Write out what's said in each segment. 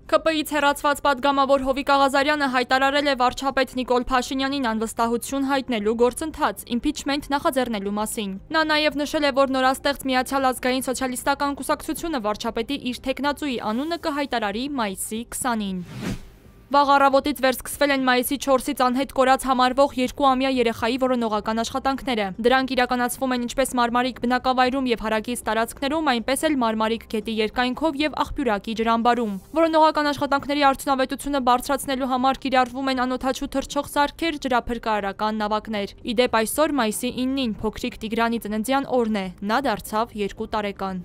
ՔՊ-ից հեռացված պատգամավոր Հովիկ Աղազարյանը հայտարարել է վարչապետ Նիկոլ Փաշինյանին անվստահություն հայտնելու գործընթաց իմպիչմենտ նախաձեռնելու մասին։ Նա նաև նշել է, որ նորաստեղծ Միացյալ ազգային սոցիալիստական կուսակցությունը վարչապետի իր թեկնածուի անունը կհայտարարի մայիսի 20-ին։ Վաղ առավոտից վերսկսվել են մայիսի 4-ից անհետ կորած համարվող 2-ամյա երեխայի որոնողական աշխատանքները։ Դրանք իրականացվում են ինչպես Մարմարիկ բնակավայրում եւ հարակից տարածքներում, այնպես էլ Մարմարիկ գետի երկայնքով եւ Աղբյուրակի ջրամբարում։ Որոնողական աշխատանքների արդյունավետությունը բարձրացնելու համար կիրառվում են անօդաչու թռչող սարքեր, ջրափրկարարական նավակներ։ Իդեպ այսօր մայիսի 9-ին փոքրիկ Տիգրանի ծննդյան օրն է, նա դարձավ 2 տարեկան։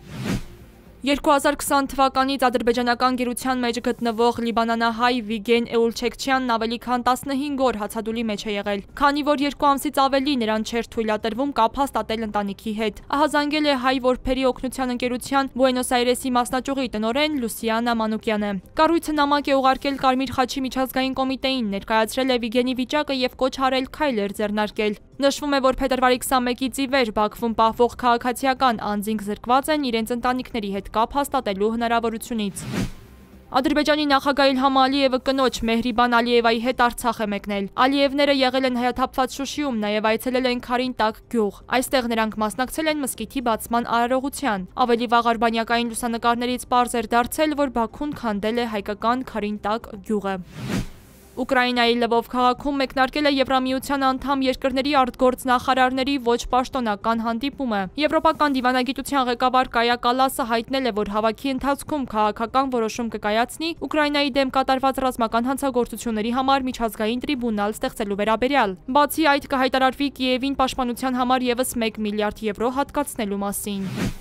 2020 թվականից ադրբեջանական գերության մեջ գտնվող լիբանանահայ Վիգեն Էուլչեքչյանն ավելի քան 15 օր հացադուլի մեջ է եղել, քանի որ 2 ամսից ավելի նրան չէր թույլատրվում կապ հաստատել ընտանիքի հետ։ Ահազանգել է հայ որբերի օգնության ընկերության Բուենոս Այրեսի մասնաճյուղի տնօրեն Լուսիանա Մանուկյանը։ Կառույցը նամակ է ուղարկել Կարմիր խաչի միջազգային կոմիտեին, ներկայացրել է Վիգենի վիճակը եւ կոչ արել քայլեր ձեռնարկել։ Նշվում է, որ փետրվարի 21-ից ի վեր Բաքվում պահվող քաղաքացիական անձինք զրկված են իրենց ընտանիքների հետ կապ հաստատելու հնարավորությունից։ Ադրբեջանի նախագահ Իլհամ Ալիևը կնոջ Մեհրիբան Ալիևայի հետ Արցախ է մեկնել։ Ալիևները եղել են հայաթափված Շուշիում, նաև այցելել են Քարին-Տակ գյուղ։ Այստեղ նրանք մասնակցել են մզկիթի բացման արարողության։ Ավելի վաղ արբանյակային լուսանկարներից պարզ էր դարձել, որ Բաքուն քանդել է հայկական Քարին-Տակ գյուղը։ Ուկրաինայի Լվով քաղաքում մեկնարկել է Եվրամիության անդամ երկրների արտգործնախարարների ոչ պաշտոնական հանդիպումը։ Եվրոպական դիվանագիտության ղեկավար Կայա Կալասը հայտնել է, որ հավաքի ընթացքում քաղաքական որոշում կկայացնի Ուկրաինայի դեմ կատարված ռազմական հանցագործությունների համար միջազգային տրիբունալ ստեղծելու վերաբերյալ։ Բացի այդ կհայտարարվի Կիևին պաշտպանության համար ևս 1 միլիարդ եվրո հատկացնելու մասին։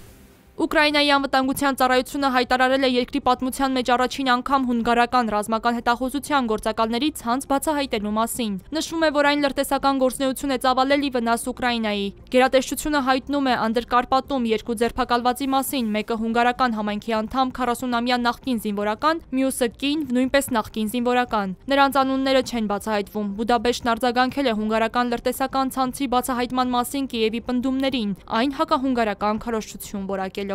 Ուկրաինայի անվտանգության ծառայությունը հայտարարել է երկրի պատմության մեջ առաջին անգամ հունգարական ռազմական հետախուզության գործակալների ցանց բացահայտելու մասին։ Նշվում է, որ այն լրտեսական գործունեություն է ծավալել ի վնաս Ուկրաինայի։ Գերատեսչությունը հայտնում է Անդրկարպատում 2 ձերբակալվածի մասին, մեկը հունգարական համայնքի անդամ 40-ամյա նախկին զինվորական, մյուսը կին, նույնպես նախկին զինվորական։ Նրանց անունները չեն բացահայտվում։ Բուդապեշտն արձագանքել է հունգարական լրտեսական ցանցի բացահայտման մասին Կիևի պնդումներին, այն հակահունգարական քարոզչություն որակել։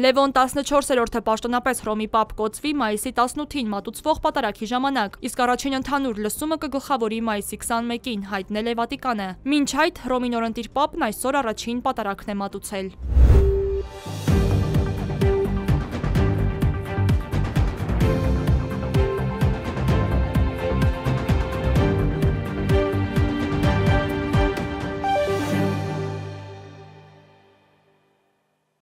Լևոն 14-րդը պաշտոնապես Հռոմի պապ կոչվի մայիսի 18-ին մատուցվող պատարագի ժամանակ, իսկ առաջին ընդհանուր լսումը կգլխավորի մայիսի 21-ին, հայտնել է Վատիկանը։ Մինչ այդ Հռոմի նորընտիր պապն այսօր առաջին պատարագն է մատուցել։